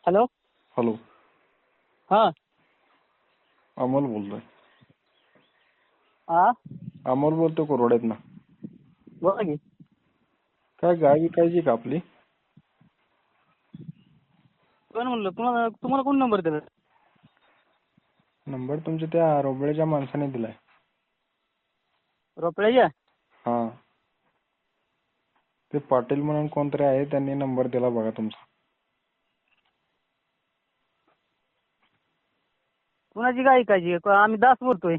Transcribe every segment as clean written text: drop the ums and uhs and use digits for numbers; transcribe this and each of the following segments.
Hello. Hello. हा. अमोल बोलतोय. हा. अमोल बोलतोय कोरवाड्यातनं. बोला की. काय गाय विकायची का आपली? कोण म्हणलं? तुम्हाला कोण नंबर दिला? नंबर तुमच्या त्या रोबळेच्या माणसाने दिलाय. रोपड्याच्या? हा. ते पाटील म्हणून कोणतरी आहे, त्यांनी नंबर दिला बघा तुमचा. कुणाची गाय ऐकायची? आम्ही दास बोलतोय.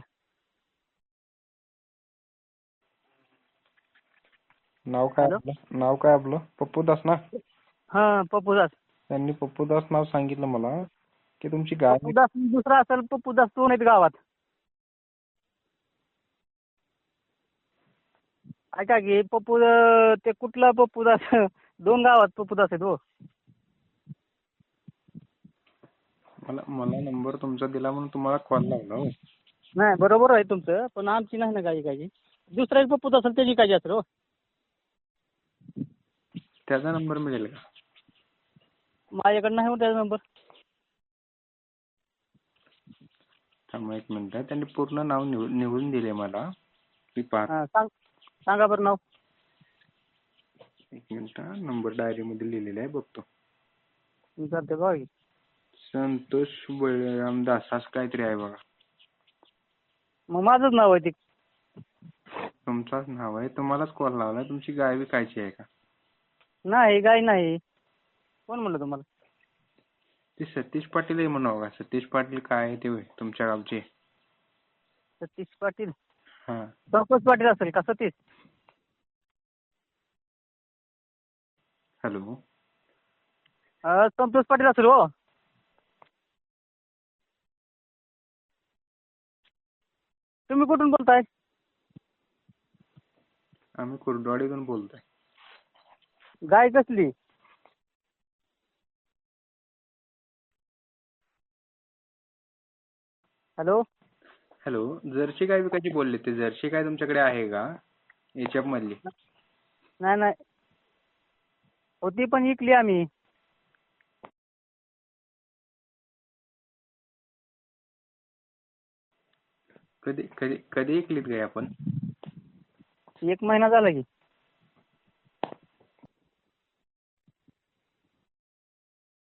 नाव काय हॅलो. आपलं? नाव काय आपलं? पप्पू दास ना? हा, पप्पू दास. त्यांनी पप्पू दास नाव सांगितलं मला की तुमची गाय पप्पू दास दुसरा असेल, पप्पू दास दोन आहेत गावात. ऐका की पप्पू ते कुठला पप्पू दास दोन गावात पप्पू दास आहेत हो. मला नंबर तुमचा दिला म्हणून तुम्हाला कॉल लावला हो. नाही बरोबर आहे तुमचं, पण आमची नाही ना गाय ऐकायची. दुसरा एक पप्पू दास असेल त्याची ऐकायची असेल हो. त्याचा नंबर मिळेल का? माझ्याकडे नाही हो त्याचा नंबर. थांबा एक मिनिट. त्यांनी पूर्ण नाव निवडून दिले मला. मी पाहतो. हा, सांगा बरं नाव. एक मिनिट. नंबर डायरीमध्ये लिहिलेला आहे, बघतो. विचारते बघा की. संतोष बळीराम दास असं काहीतरी आहे बघा. मग माझंच नाव आहे ते. तुमचाच नाव आहे. तुम्हालाच कॉल लावला. तुमची गाय विकायची आहे का? नाही गाय नाही. कोण म्हणलं तुम्हाला? ते सतीश पाटील आहे म्हणावं का? सतीश पाटील काय आहे ते होय, तुमच्या गावचे? सतीश पाटील? हा. संतोष पाटील असेल का सतीश? हॅलो. संतोष पाटील असेल हो. तुम्ही कुठून बोलताय? आम्ही कुर्डवाडीतून बोलतोय. गाय कसली? हॅलो. हॅलो. जर्सी गाय विकायची बोलले ते. जर्सी गाय तुमच्याकडे आहे का? एचएफ मधली? नाही नाही, होती पण विकली आम्ही. कधी कधी कधी विकलीत गाय आपण? 1 महिना झाला की.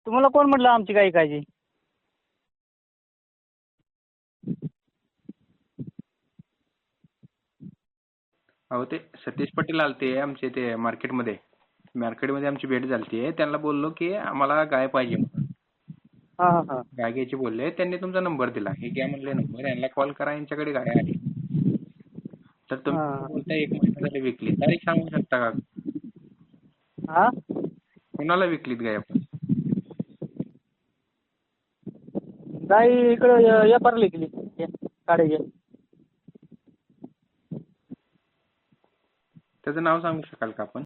तुम्हाला कोण म्हटलं आमची गाय ऐकायची? अहो ते सतीश पाटील आलते आमचे ते मार्केटमध्ये आमची भेट झालती. त्यांना बोललो की आम्हाला गाय पाहिजे म्हणून. हा हा हा. गाय घ्यायची बोलले. त्यांनी तुमचा नंबर दिला. हे घ्या म्हणले नंबर. यांना कॉल करा, यांच्याकडे गाय आहे. तर तुम्ही हा बोलताय 1 महिना झाली विकली. तारीख सांगू शकता का? हा. कोणाला विकलीत गाय आपण? गाय इकडे व्यापाराला विकली. काडेगे. त्याचं नाव सांगू शकाल का आपण?